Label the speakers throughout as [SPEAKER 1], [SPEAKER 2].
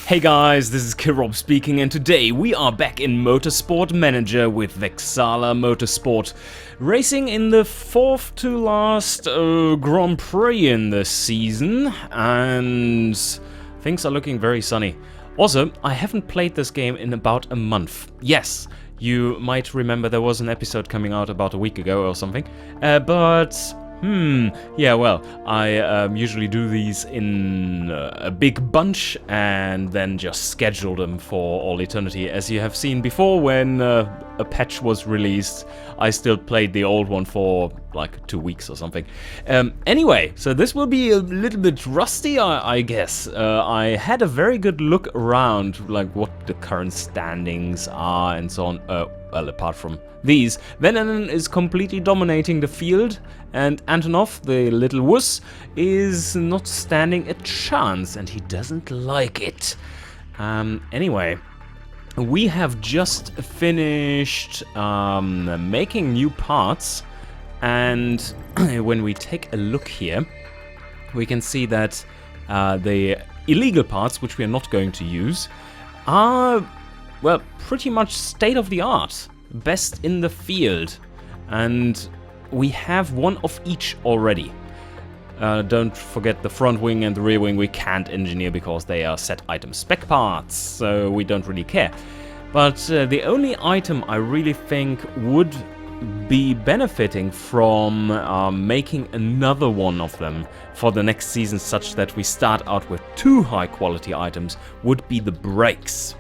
[SPEAKER 1] Hey guys, this is Kirob speaking, and today we are back in Motorsport Manager with Vexala Motorsport, racing in the fourth to last Grand Prix in this season, and things are looking very sunny. Also, I haven't played this game in about a month. Yes, you might remember there was an episode coming out about a week ago or something, yeah, well, I usually do these in a big bunch and then just schedule them for all eternity. As you have seen before, when a patch was released, I still played the old one for like 2 weeks or something. Anyway, so this will be a little bit rusty, I guess. I had a very good look around, like what the current standings are and so on. Well, apart from these, Venenen is completely dominating the field, and Antonov, the little wuss, is not standing a chance, and he doesn't like it. Anyway, we have just finished making new parts, and when we take a look here, we can see that the illegal parts, which we are not going to use, are, well, pretty much state-of-the-art, best in the field, and we have one of each already. Don't forget the front wing and the rear wing we can't engineer because they are set item spec parts, so we don't really care. But the only item I really think would be benefiting from making another one of them for the next season, such that we start out with 2 high-quality items, would be the brakes.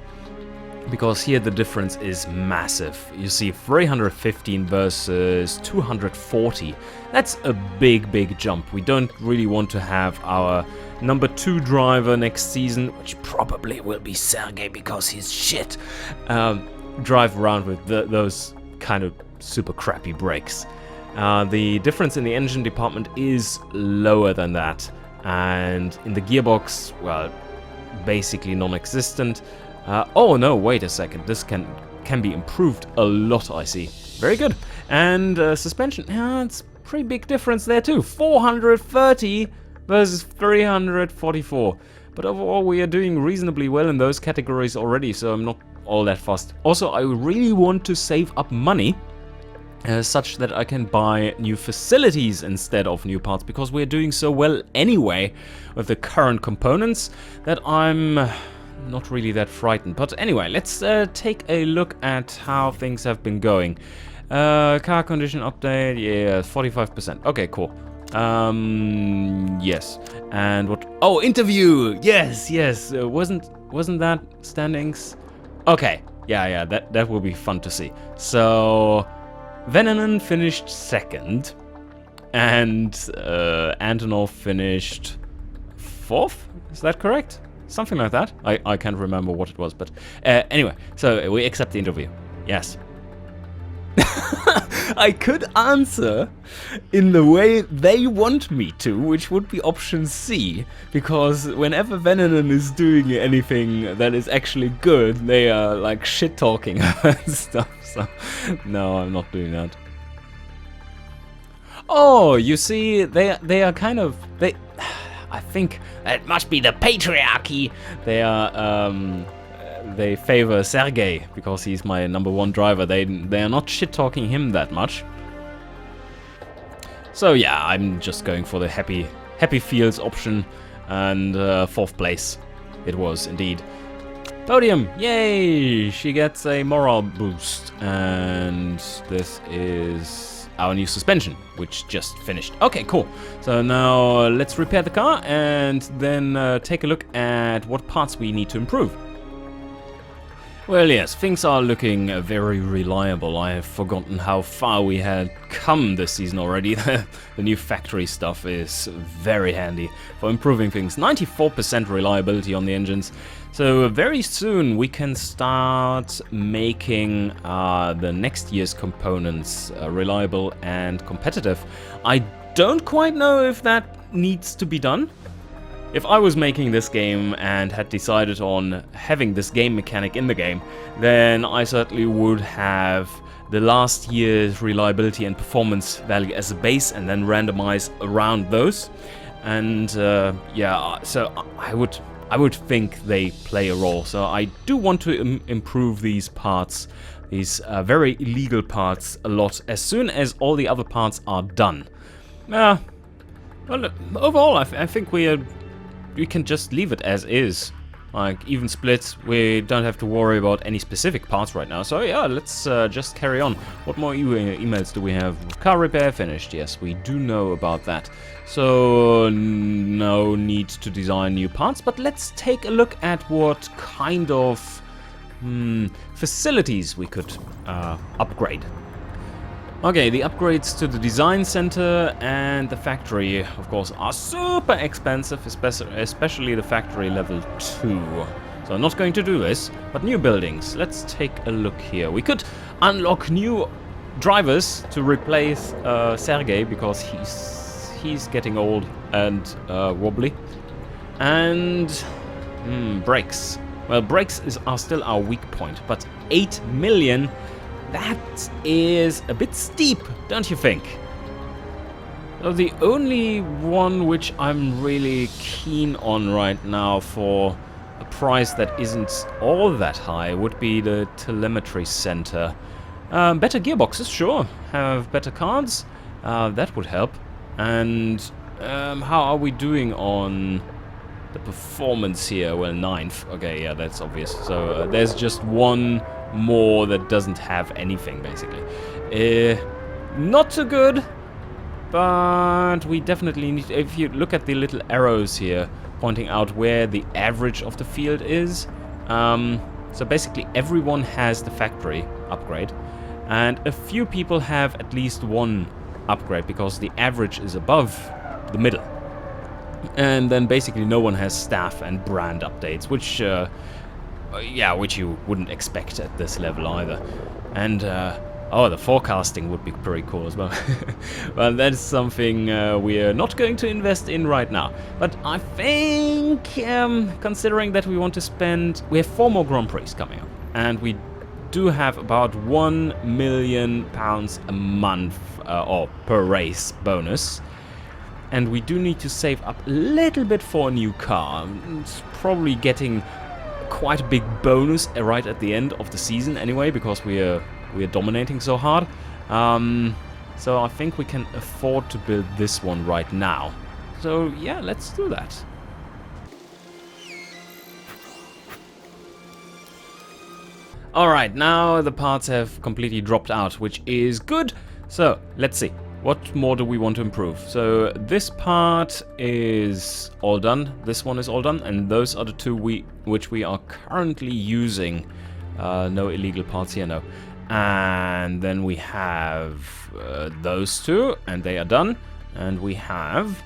[SPEAKER 1] Because here the difference is massive. You see 315 versus 240. That's a big jump. We don't really want to have our number 2 driver next season, which probably will be Sergey because he's shit, drive around with those kind of super crappy brakes. The difference in the engine department is lower than that, and in the gearbox, well, basically non-existent. Oh no, wait a second, this can be improved a lot, I see. Very good. And suspension, yeah, it's a pretty big difference there too. 430 versus 344. But overall we are doing reasonably well in those categories already, so I'm not all that fussed. Also, I really want to save up money such that I can buy new facilities instead of new parts, because we're doing so well anyway with the current components that I'm not really that frightened. But anyway, let's take a look at how things have been going. Car condition update, yeah, 45%. Okay, cool. Yes. And what? Oh, interview. Yes. Wasn't that standings? Okay. Yeah. That will be fun to see. So, Venenen finished second, and Antonov finished 4th. Is that correct? Something like that. I can't remember what it was, but anyway, so we accept the interview. Yes. I could answer in the way they want me to, which would be option C, because whenever Venenen is doing anything that is actually good, they are like shit-talking and stuff, so no, I'm not doing that. Oh, you see, they are kind of... I think it must be the patriarchy. They favor Sergey because he's my number 1 driver. They are not shit talking him that much. So yeah, I'm just going for the happy fields option, and 4th place it was indeed. Podium, yay! She gets a morale boost, and this is our new suspension, which just finished. Okay, cool. So now let's repair the car and then take a look at what parts we need to improve. Well, yes, things are looking very reliable. I have forgotten how far we had come this season already. The new factory stuff is very handy for improving things. 94% reliability on the engines. So very soon we can start making the next year's components reliable and competitive. I don't quite know if that needs to be done. If I was making this game and had decided on having this game mechanic in the game, then I certainly would have the last year's reliability and performance value as a base and then randomize around those. And yeah, so I would I would think they play a role. So I do want to improve these parts, these very illegal parts, a lot as soon as all the other parts are done. Well, overall, I think we can just leave it as is. Like, even splits, we don't have to worry about any specific parts right now. So yeah, let's just carry on. What more emails do we have? Car repair finished. Yes, we do know about that. So no need to design new parts, but let's take a look at what kind of facilities we could upgrade. Okay, the upgrades to the design center and the factory, of course, are super expensive, especially the factory level 2. So I'm not going to do this, but new buildings. Let's take a look here. We could unlock new drivers to replace Sergey, because he's getting old and wobbly. And brakes. Well, brakes are still our weak point, but 8 million... that is a bit steep, don't you think? So the only one which I'm really keen on right now for a price that isn't all that high would be the telemetry center. Better gearboxes, sure. Have better cards, that would help. And how are we doing on the performance here? Well, 9th. Okay, yeah, that's obvious. So there's just one more that doesn't have anything, basically. Not too good, but we definitely need... If you look at the little arrows here pointing out where the average of the field is, so basically everyone has the factory upgrade, and a few people have at least one upgrade because the average is above the middle. And then basically no one has staff and brand updates, which which you wouldn't expect at this level either. And oh, the forecasting would be pretty cool as well. Well, that's something we're not going to invest in right now. But I think, considering that we want to spend... We have 4 more Grand Prix coming up, and we do have about £1 million a month or per race bonus. And we do need to save up a little bit for a new car. It's probably getting quite a big bonus right at the end of the season anyway, because we are dominating so hard. So I think we can afford to build this one right now. So yeah, let's do that. Alright, now the parts have completely dropped out, which is good. So let's see. What more do we want to improve? So this part is all done, this one is all done, and those are the 2 which we are currently using. No illegal parts here, no. And then we have those 2, and they are done. And we have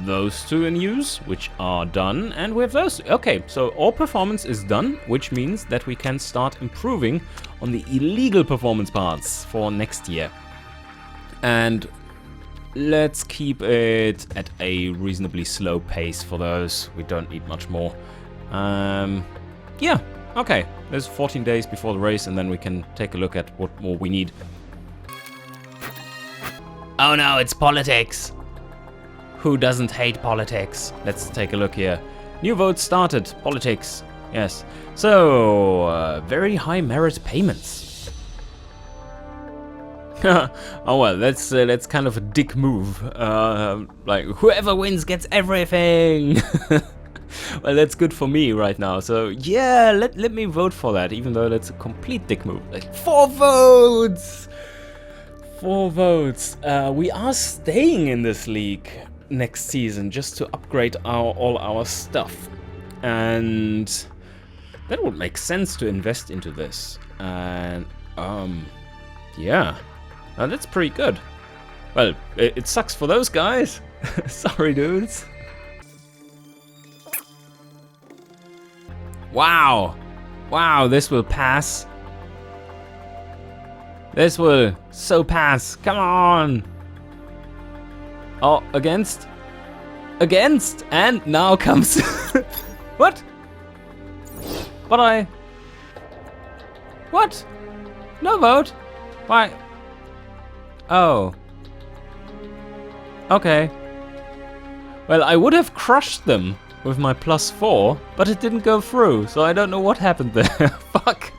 [SPEAKER 1] those 2 in use, which are done, and we have those. Okay, so all performance is done, which means that we can start improving on the illegal performance parts for next year. And let's keep it at a reasonably slow pace for those. We don't need much more. Yeah, okay. There's 14 days before the race, and then we can take a look at what more we need. Oh no, it's politics. Who doesn't hate politics? Let's take a look here. New votes started. Politics. Yes. So, very high merit payments. Oh well, that's kind of a dick move. Like, whoever wins gets everything. Well, that's good for me right now. So yeah, let me vote for that, even though that's a complete dick move. Like, 4 votes. 4 votes. We are staying in this league next season just to upgrade all our stuff, and that would make sense to invest into this. And yeah. Now that's pretty good. Well, it sucks for those guys. Sorry, dudes. Wow. Wow, this will pass. This will so pass. Come on. Oh, against? Against? And now comes... What? What? No vote? Why? Oh. Okay. Well, I would have crushed them with my +4, but it didn't go through, so I don't know what happened there. Fuck.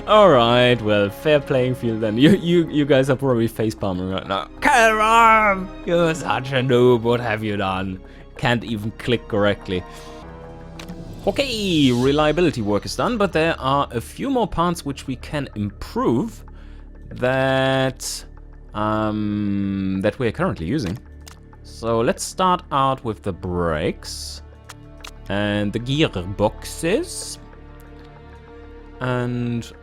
[SPEAKER 1] Alright, well, fair playing field then. You guys are probably facepalming right now. Come on! You're such a noob, what have you done? Can't even click correctly. Okay, reliability work is done, but there are a few more parts which we can improve that we are currently using. So let's start out with the brakes and the gearboxes and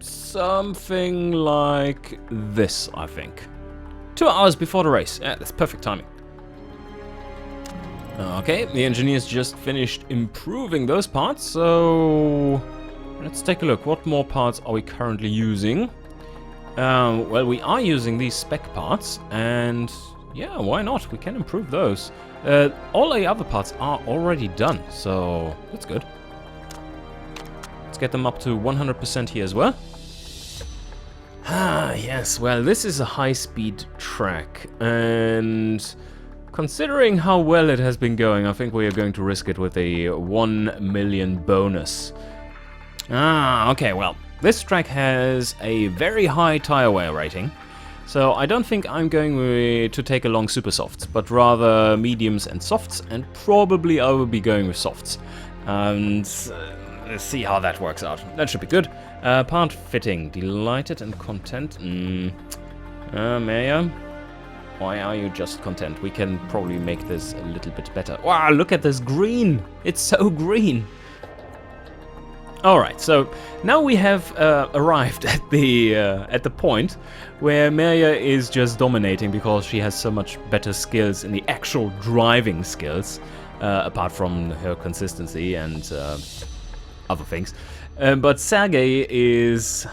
[SPEAKER 1] something like this, I think. 2 hours before the race. Yeah, that's perfect timing. Okay, the engineers just finished improving those parts, so let's take a look. What more parts are we currently using? Well, we are using these spec parts, and yeah, why not? We can improve those. All the other parts are already done, so that's good. Let's get them up to 100% here as well. Ah, yes, well, this is a high-speed track, and considering how well it has been going, I think we are going to risk it with a 1 million bonus. Ah, okay, well, this track has a very high tire wear rating, so I don't think I'm going to take along super softs, but rather mediums and softs, and probably I will be going with softs. And let's see how that works out. That should be good. Part fitting, delighted and content. Merja, why are you just content? We can probably make this a little bit better. Wow, look at this green! It's so green! Alright, so now we have arrived at the point where Merja is just dominating because she has so much better skills in the actual driving skills, apart from her consistency and other things. But Sergey is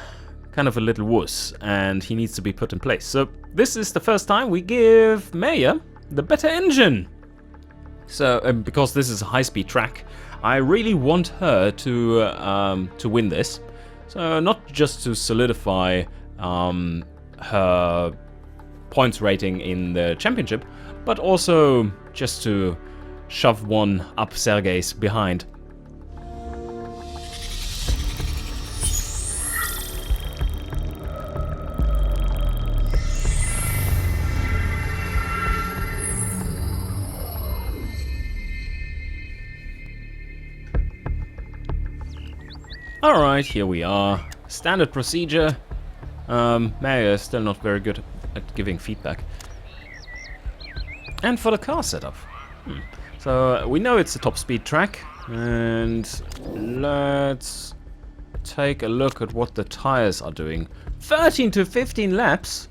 [SPEAKER 1] kind of a little wuss, and he needs to be put in place. So this is the first time we give Merja the better engine. So because this is a high-speed track, I really want her to win this. So not just to solidify her points rating in the championship, but also just to shove one up Sergey's behind. Alright, here we are. Standard procedure. Merja is still not very good at giving feedback. And for the car setup. So we know it's a top speed track, and let's take a look at what the tires are doing. 13 to 15 laps?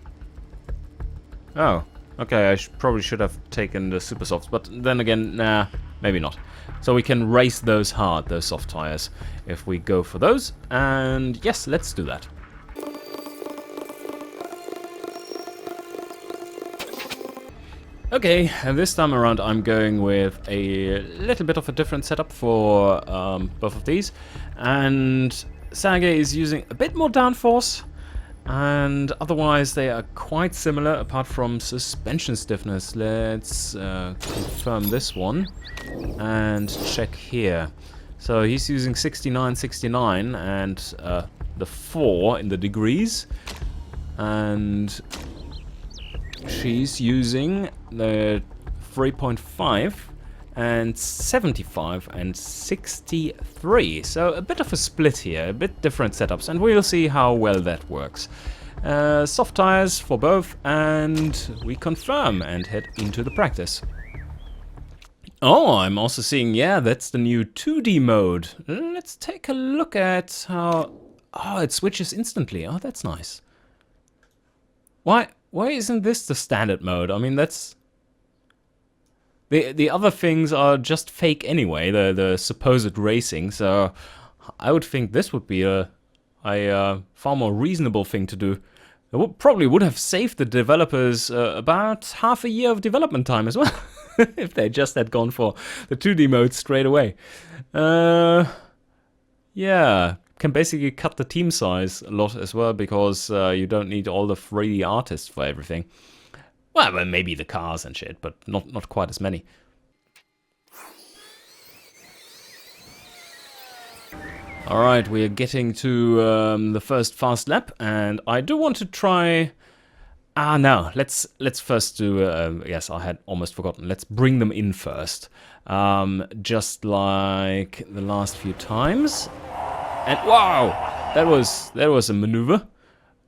[SPEAKER 1] Oh, okay, I probably should have taken the super softs, but then again, nah, maybe not. So we can race those hard, those soft tires, if we go for those. And yes, let's do that. Okay, and this time around I'm going with a little bit of a different setup for both of these. And Sergey is using a bit more downforce, and otherwise they are quite similar apart from suspension stiffness. Let's confirm this one and check here. So he's using 69, and the 4 in the degrees, and she's using the 3.5 and 75 and 63. So a bit of a split here, a bit different setups, and we'll see how well that works. Soft tires for both, and we confirm and head into the practice. Oh, I'm also seeing, yeah, that's the new 2D mode. Let's take a look at how... Oh, it switches instantly. Oh, that's nice. Why isn't this the standard mode? I mean, that's... The other things are just fake anyway, the supposed racing, so I would think this would be a far more reasonable thing to do. It probably would have saved the developers about half a year of development time as well, if they just had gone for the 2D mode straight away. Yeah, can basically cut the team size a lot as well, because you don't need all the 3D artists for everything. Well, maybe the cars and shit, but not quite as many. Alright, we are getting to the first fast lap, and I do want to try... no, let's first do... yes, I had almost forgotten. Let's bring them in first. Just like the last few times. And wow! That was a maneuver.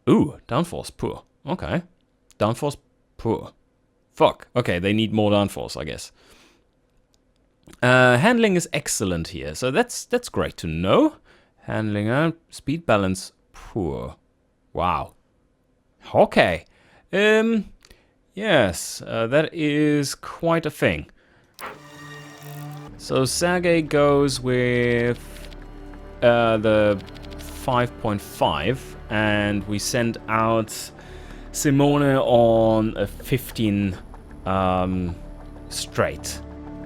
[SPEAKER 1] Ooh, downforce, poor. Okay. Downforce, poor. Fuck. Okay, they need more downforce, I guess. Handling is excellent here, so that's great to know. Handling and speed balance, poor. Wow. Okay. Yes, that is quite a thing. So Sergey goes with the 5.5, and we send out Simone on a 15 straight.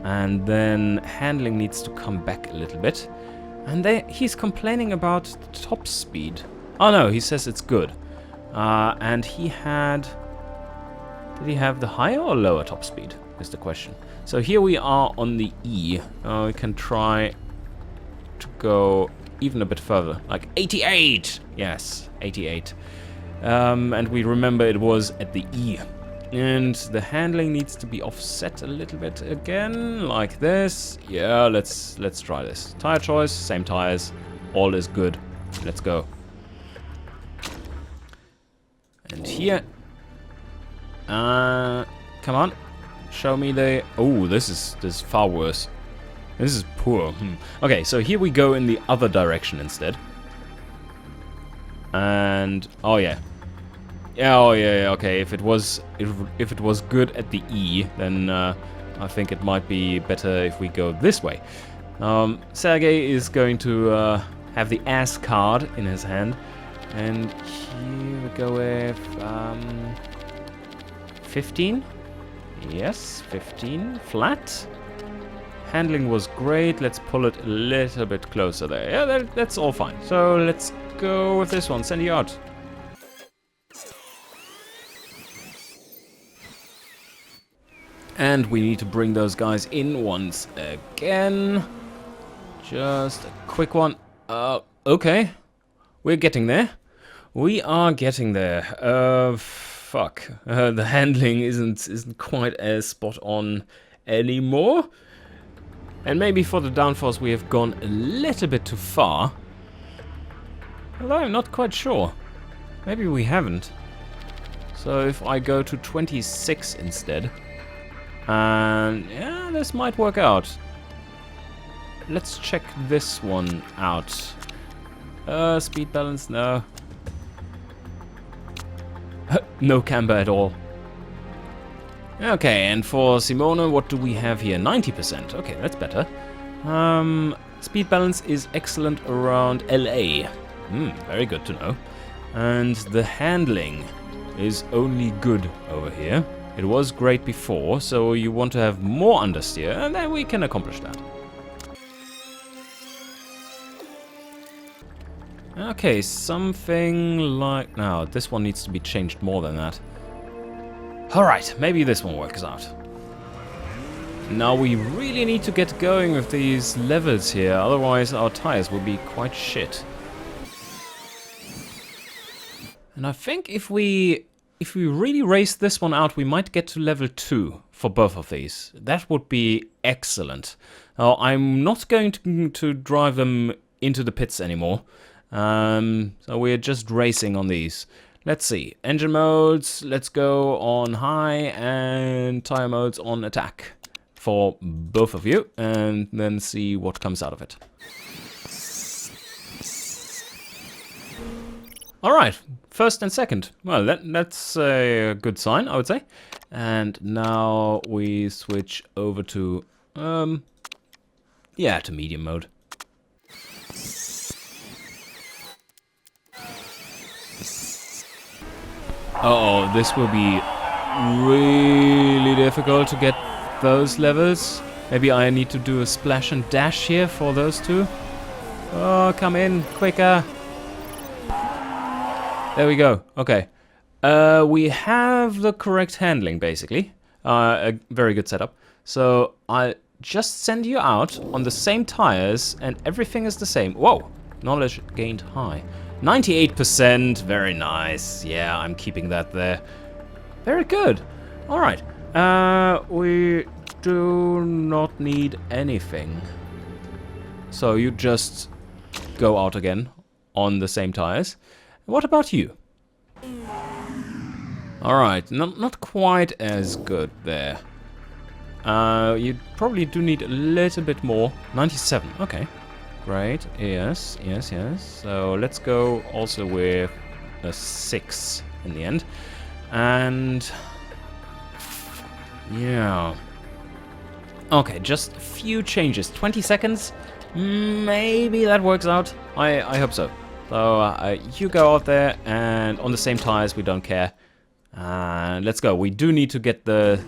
[SPEAKER 1] And then handling needs to come back a little bit. And he's complaining about the top speed. Oh no, he says it's good. And he had... Did he have the higher or lower top speed? Is the question. So here we are on the E. We can try to go even a bit further. Like 88! Yes, 88. And we remember it was at the E. And the handling needs to be offset a little bit again, like this. Yeah, let's try this. Tire choice, same tires. All is good. Let's go. And here... come on. Show me the... Oh, this is far worse. This is poor. Okay, so here we go in the other direction instead. And... Oh, yeah. Yeah, oh yeah, okay. If it was good at the E, then I think it might be better if we go this way. Sergey is going to have the S card in his hand, and here we go with 15. Yes, 15 flat. Handling was great. Let's pull it a little bit closer there. Yeah, that's all fine. So let's go with this one. Send you out. And we need to bring those guys in once again. Just a quick one. Okay. We're getting there. We are getting there. Fuck. The handling isn't quite as spot on anymore. And maybe for the downforce we have gone a little bit too far. Although I'm not quite sure. Maybe we haven't. So if I go to 26 instead... And yeah, this might work out. Let's check this one out. Speed balance, no. No camber at all. Okay, and for Simone, what do we have here? 90%. Okay, that's better. Speed balance is excellent around LA. Very good to know. And the handling is only good over here. It was great before, so you want to have more understeer, and then we can accomplish that. Okay, something like... No, this one needs to be changed more than that. Alright, maybe this one works out. Now we really need to get going with these levels here, otherwise our tires will be quite shit. And I think if we really race this one out, we might get to level 2 for both of these. That would be excellent. Now, I'm not going to drive them into the pits anymore. So we're just racing on these. Let's see. Engine modes, let's go on high, and tire modes on attack for both of you, and then see what comes out of it. Alright, first and second. Well, that's a good sign, I would say. And now we switch over to, yeah, to medium mode. Uh-oh, this will be really difficult to get those levels. Maybe I need to do a splash and dash here for those two. Oh, come in, quicker. There we go. Okay. We have the correct handling, basically. A very good setup. So I'll just send you out on the same tires, and everything is the same. Whoa, knowledge gained high. 98%, very nice. Yeah, I'm keeping that there. Very good. All right. We do not need anything. So you just go out again on the same tires. What about you? Alright, not quite as good there. You probably do need a little bit more. 97, okay. Great, yes. So let's go also with a 6 in the end. And yeah. Okay, just a few changes. 20 seconds. Maybe that works out. I hope so. So you go out there, and on the same tires, we don't care. And let's go. We do need to get the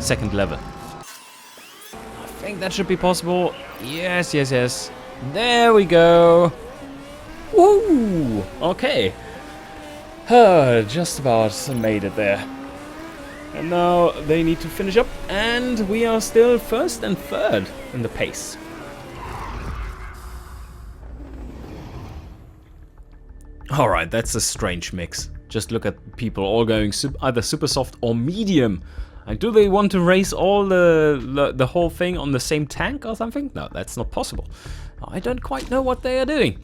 [SPEAKER 1] second level. I think that should be possible. Yes. There we go. Woo! Okay. Just about made it there. And now they need to finish up, and we are still first and third in the pace. Alright, that's a strange mix. Just look at people all going either super soft or medium. Like, do they want to race all the whole thing on the same tank or something? No, that's not possible. I don't quite know what they are doing.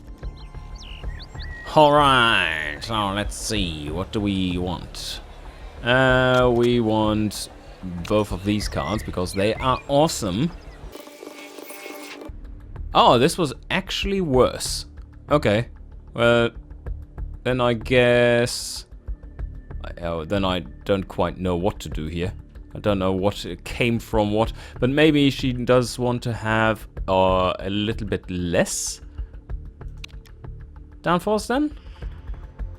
[SPEAKER 1] Alright, so let's see. What do we want? We want both of these cards because they are awesome. Oh, this was actually worse. Okay, well, then I guess... Oh, then I don't quite know what to do here. I don't know what came from what, but maybe she does want to have a little bit less downforce then?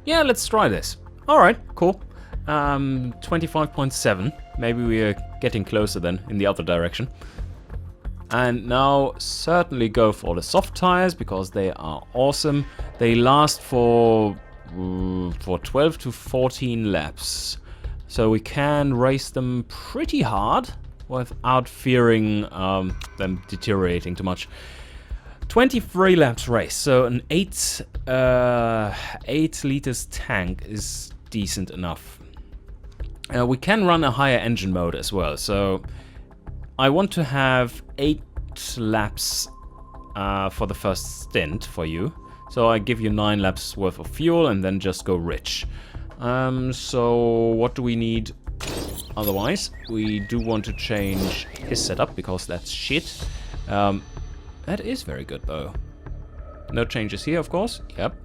[SPEAKER 1] Yeah, let's try this. Alright, cool. 25.7. Maybe we are getting closer then in the other direction. And now certainly go for the soft tires because they are awesome. They last for 12 to 14 laps. So we can race them pretty hard without fearing them deteriorating too much. 23 laps race, so an 8 liters tank is decent enough. We can run a higher engine mode as well, so I want to have 8 laps for the first stint for you. So I give you 9 laps worth of fuel and then just go rich. So what do we need otherwise? We do want to change his setup because that's shit. That is very good though. No changes here, of course. Yep.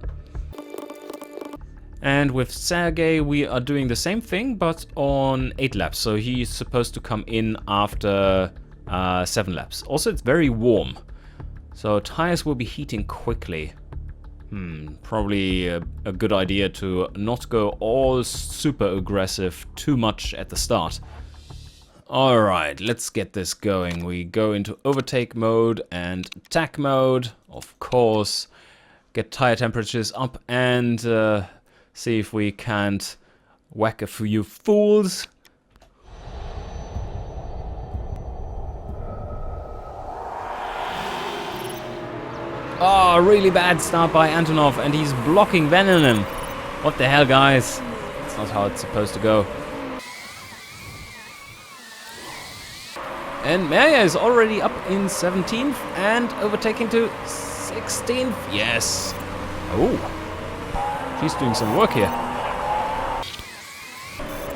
[SPEAKER 1] And with Sergey, we are doing the same thing, but on 8 laps. So he's supposed to come in after 7 laps. Also, it's very warm. So tires will be heating quickly. Probably a good idea to not go all super aggressive too much at the start. Alright, let's get this going. We go into overtake mode and attack mode, of course. Get tire temperatures up and see if we can't whack a few fools. Oh, really bad start by Antonov, and he's blocking Venom. What the hell, guys? That's not how it's supposed to go. And Merja is already up in 17th and overtaking to 16th. Yes. Oh, she's doing some work here.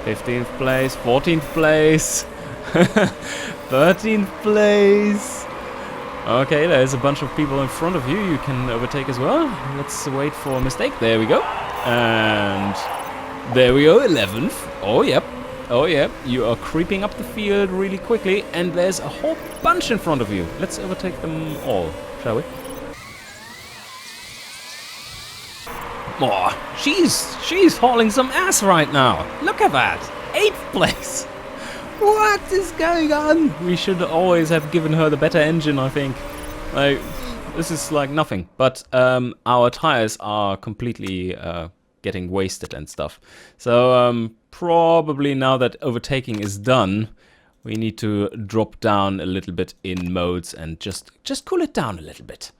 [SPEAKER 1] 15th place, 14th place, 13th place. Okay, there's a bunch of people in front of you. You can overtake as well. Let's wait for a mistake. There we go. And there we go, 11th. Oh, yep. Oh, yep. You are creeping up the field really quickly. And there's a whole bunch in front of you. Let's overtake them all, shall we? Oh, she's hauling some ass right now. Look at that. 8th place. What is going on? We should always have given her the better engine, I think. Like, this is like nothing. But our tires are completely getting wasted and stuff. So probably now that overtaking is done, we need to drop down a little bit in modes and just cool it down a little bit.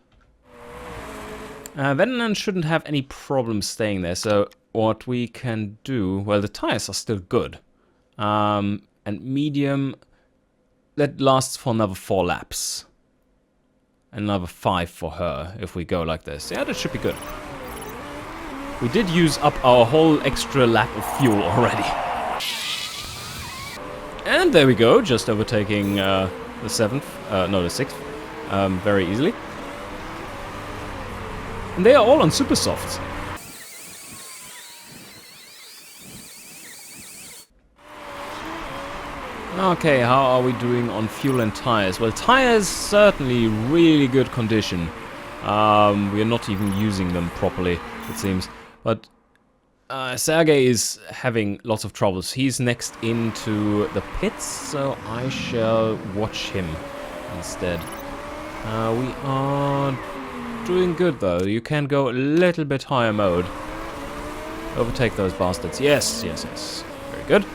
[SPEAKER 1] Venom shouldn't have any problem staying there, so what we can do... Well, the tires are still good. And medium, that lasts for another 4 laps. Another 5 for her, if we go like this. Yeah, that should be good. We did use up our whole extra lap of fuel already. And there we go, just overtaking the 7th, no, the 6th, very easily. And they are all on super softs. Okay, how are we doing on fuel and tires? Well, tires certainly really good condition. We are not even using them properly, it seems. But Sergey is having lots of troubles. He's next into the pits, so I shall watch him instead. We are doing good though. You can go a little bit higher mode. Overtake those bastards. Yes, yes, yes. Very good.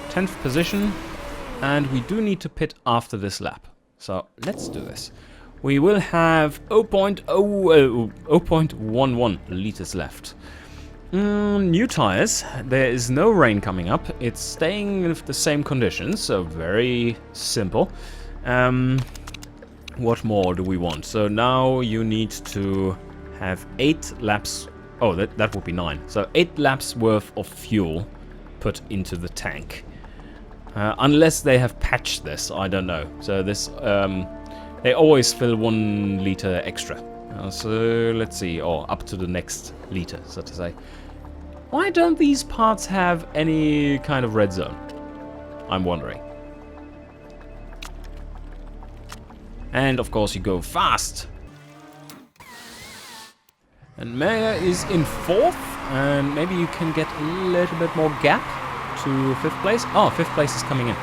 [SPEAKER 1] 10th position. And we do need to pit after this lap. So let's do this. We will have 0.11 liters left. New tires. There is no rain coming up. It's staying with the same conditions, so very simple. What more do we want? So now you need to have 8 laps. Oh, that would be 9. So 8 laps worth of fuel put into the tank. Unless they have patched this, I don't know. So this, they always fill 1 liter extra. So let's see, or up to the next liter, so to say. Why don't these parts have any kind of red zone? I'm wondering. And of course you go fast. And Merja is in 4th, and maybe you can get a little bit more gap to 5th place. Oh, 5th place is coming in.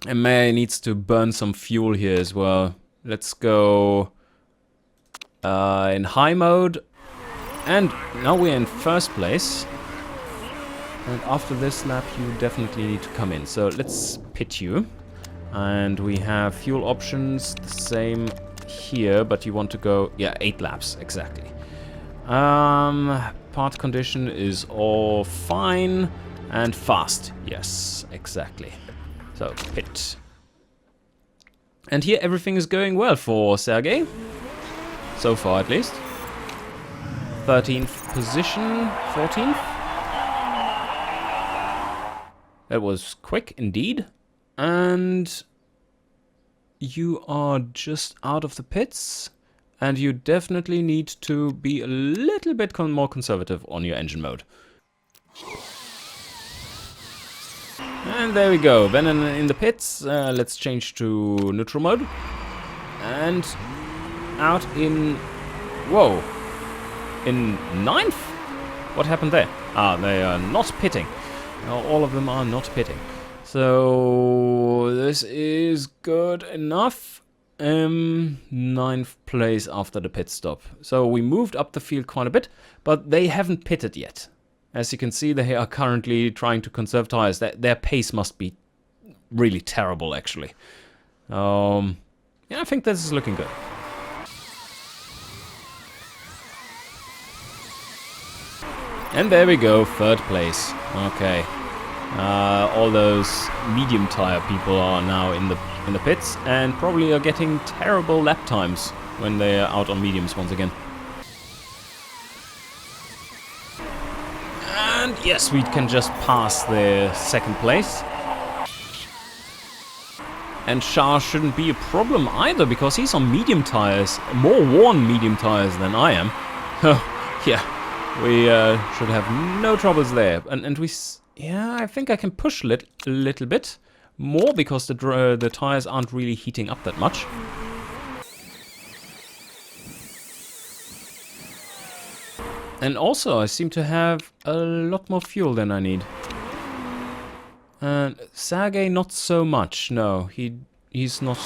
[SPEAKER 1] And Merja needs to burn some fuel here as well. Let's go in high mode. And now we're in 1st place. And after this lap you definitely need to come in. So let's pit you. And we have fuel options the same here, but you want to go, yeah, 8 laps, exactly. Part condition is all fine and fast. Yes, exactly. So, pit. And here everything is going well for Sergey. So far, at least. 13th position, 14th. That was quick indeed. And you are just out of the pits, and you definitely need to be a little bit more conservative on your engine mode. And there we go, then in the pits, let's change to neutral mode. And out in, whoa, in 9th? What happened there? Ah, they are not pitting. All of them are not pitting. So this is good enough. 9th place after the pit stop. So we moved up the field quite a bit, but they haven't pitted yet. As you can see, they are currently trying to conserve tires. Their pace must be really terrible, actually. Yeah, I think this is looking good. And there we go, 3rd place. Okay. All those medium tire people are now in the pits and probably are getting terrible lap times when they are out on mediums once again. And yes, we can just pass the 2nd place. And Shah shouldn't be a problem either, because he's on medium tires, more worn medium tires than I am. Yeah, we should have no troubles there. And we... Yeah, I think I can push a little bit more, because the tires aren't really heating up that much. And also, I seem to have a lot more fuel than I need. And Sergey, not so much. No, he's not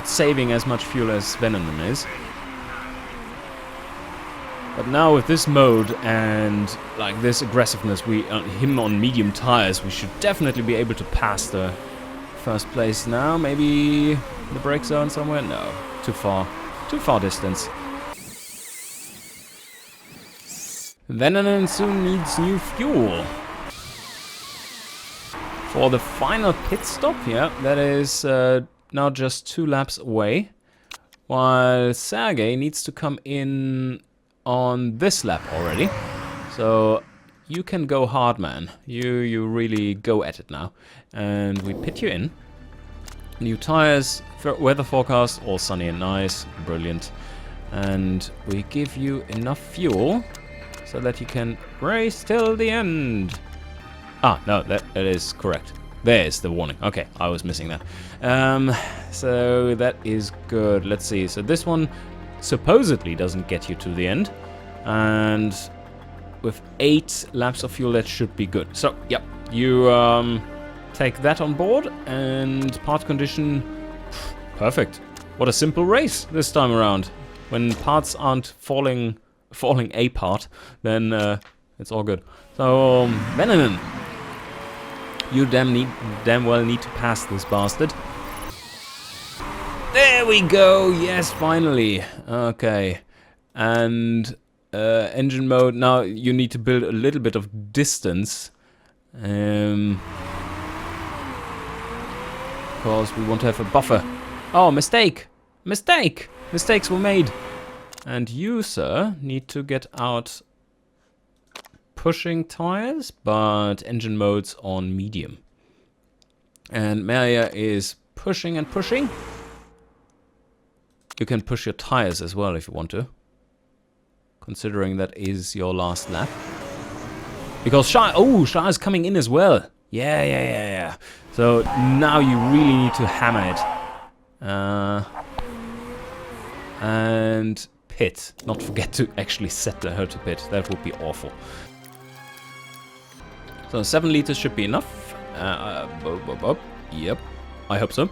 [SPEAKER 1] saving as much fuel as Venom is. But now with this mode and like this aggressiveness, him on medium tires, we should definitely be able to pass the first place now. Maybe the brake zone somewhere? No, too far distance. Nr.2 soon needs new fuel. For the final pit stop, yeah, that is now just 2 laps away. While Sergey needs to come in on this lap already. So you can go hard, man. You really go at it now. And we pit you in. New tires, weather forecast, all sunny and nice. Brilliant. And we give you enough fuel so that you can race till the end. Ah, no, that is correct. There's the warning. Okay, I was missing that. So that is good. Let's see. So this one supposedly doesn't get you to the end. And with 8 laps of fuel, that should be good. So, yep, you take that on board. And part condition, perfect. What a simple race this time around. When parts aren't falling apart, then it's all good. So, Venom. You damn well need to pass this bastard. There we go! Yes, finally! Okay. And engine mode. Now you need to build a little bit of distance. Because we want to have a buffer. Oh, mistake! Mistake! Mistakes were made! And you, sir, need to get out pushing tires, but engine mode's on medium. And Merja is pushing and pushing. You can push your tires as well if you want to. Considering that is your last lap. Because Shah is coming in as well. Yeah. So now you really need to hammer it. And pit. Not forget to actually set her to pit. That would be awful. So 7 liters should be enough. Yep, I hope so.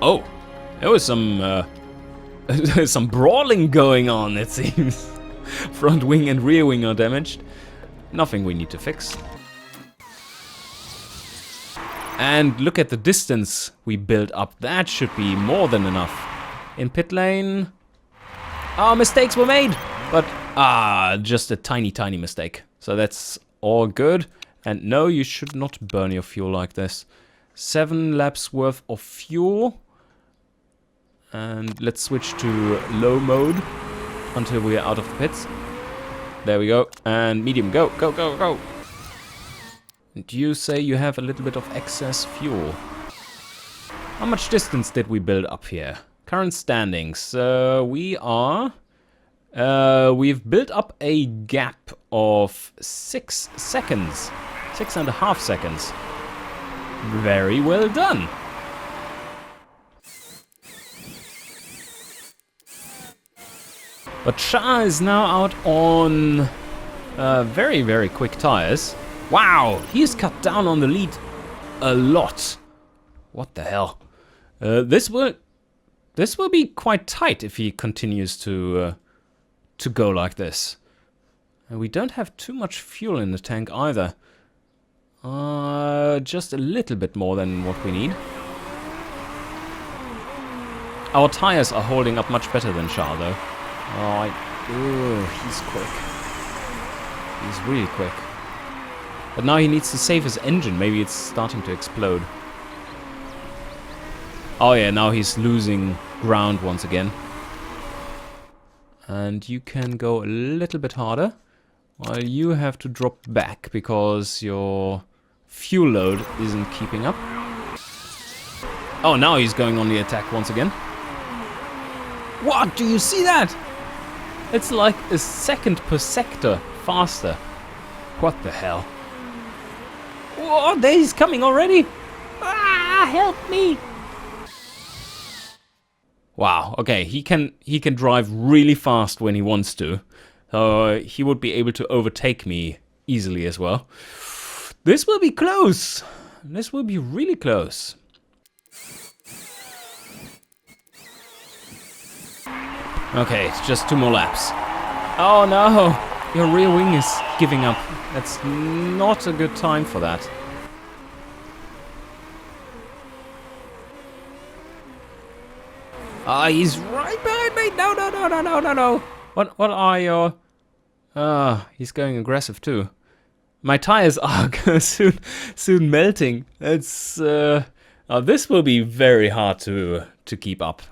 [SPEAKER 1] Oh, there was some some brawling going on, it seems. Front wing and rear wing are damaged. Nothing we need to fix. And look at the distance we built up. That should be more than enough. In pit lane. Oh, mistakes were made. But, just a tiny mistake. So that's all good. And no, you should not burn your fuel like this. 7 laps worth of fuel. And let's switch to low mode until we are out of the pits. There we go. And medium, go. And you say you have a little bit of excess fuel. How much distance did we build up here? Current standings. We are... we've built up a gap of 6 seconds. 6.5 seconds. Very well done. But Shah is now out on very quick tires. Wow, he's cut down on the lead a lot. What the hell? This will be quite tight if he continues to go like this. And we don't have too much fuel in the tank either. Just a little bit more than what we need. Our tires are holding up much better than Shah though. He's quick. He's really quick. But now he needs to save his engine. Maybe it's starting to explode. Oh yeah, now he's losing ground once again. And you can go a little bit harder. While you have to drop back because your fuel load isn't keeping up. Oh, now he's going on the attack once again. What? Do you see that? It's like a second per sector faster. What the hell? Whoa, there he's coming already. Ah, help me. Wow, okay, he can drive really fast when he wants to. So he would be able to overtake me easily as well. This will be close. This will be really close. Okay, it's just 2 more laps. Oh no! Your rear wing is giving up. That's not a good time for that. Ah, he's right behind me! No, no, no, no, no, no, no! What are your... he's going aggressive too. My tires are soon melting. It's this will be very hard to keep up.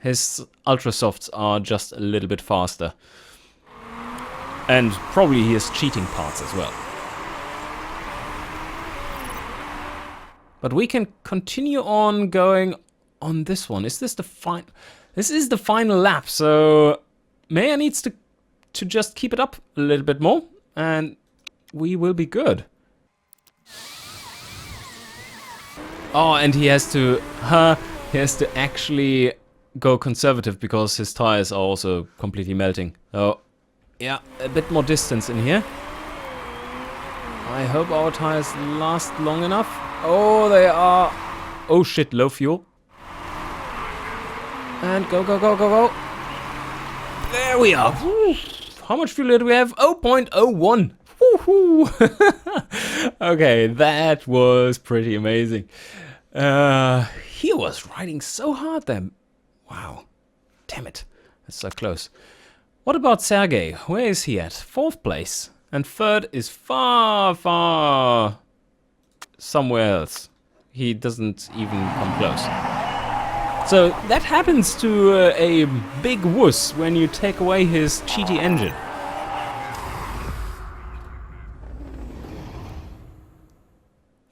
[SPEAKER 1] His ultra softs are just a little bit faster, and probably he has cheating parts as well. But we can continue on going on this one. Is this the final? This is the final lap. So Merja needs to just keep it up a little bit more, and we will be good. Oh, and he has to actually go conservative because his tires are also completely melting. Oh, yeah, a bit more distance in here. I hope our tires last long enough. Oh, they are. Oh shit, low fuel. And go, go, go, go, go. There we are. Woo. How much fuel did we have? 0.01. Woohoo! Okay, that was pretty amazing. He was riding so hard then. Wow. Damn it. That's so close. What about Sergey? Where is he at? 4th place. And 3rd is far, far somewhere else. He doesn't even come close. So that happens to a big wuss when you take away his cheaty engine.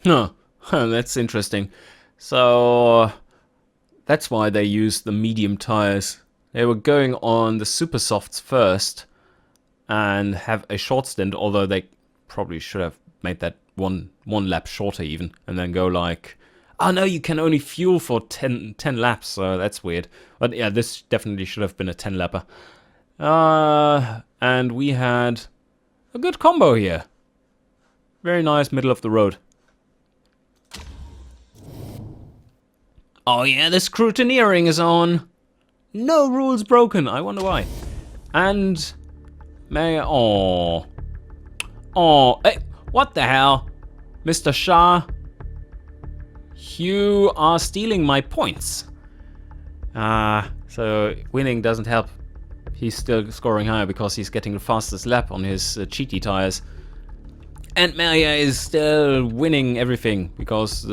[SPEAKER 1] Huh, that's interesting. So that's why they used the medium tires. They were going on the super softs first and have a short stint, although they probably should have made that one lap shorter even, and then go like, oh no, you can only fuel for 10 laps, so that's weird. But yeah, this definitely should have been a 10 lapper. And we had a good combo here. Very nice, middle of the road. Oh yeah, the scrutineering is on. No rules broken. I wonder why. And Merja. Oh, hey, what the hell, Mr. Shah? You are stealing my points. So winning doesn't help. He's still scoring higher because he's getting the fastest lap on his cheaty tires. And Merja is still winning everything because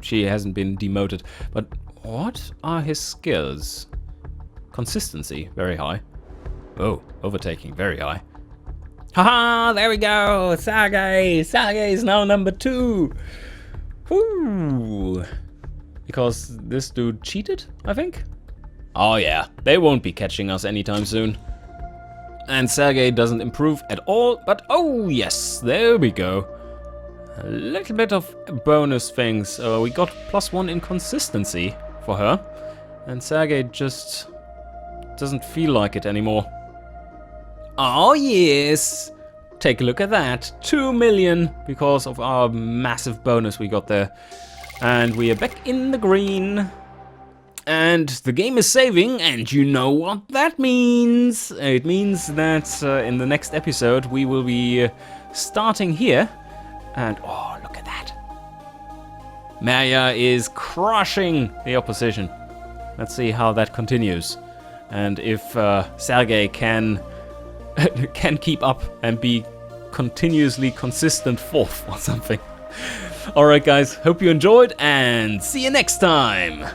[SPEAKER 1] she hasn't been demoted. But what are his skills? Consistency, very high. Oh, overtaking, very high. Haha, there we go! Sergey! Sergey is now number 2! Woo! Because this dude cheated, I think? Oh yeah, they won't be catching us anytime soon. And Sergey doesn't improve at all, but oh yes, there we go. A little bit of bonus things. We got +1 in consistency for her. And Sergey just doesn't feel like it anymore. Oh yes! Take a look at that. 2 million because of our massive bonus we got there. And we are back in the green. And the game is saving, and you know what that means. It means that in the next episode we will be starting here. And oh, look at that. Merja is crushing the opposition. Let's see how that continues. And if Sergey can keep up and be continuously consistent 4th or something. Alright guys, hope you enjoyed and see you next time.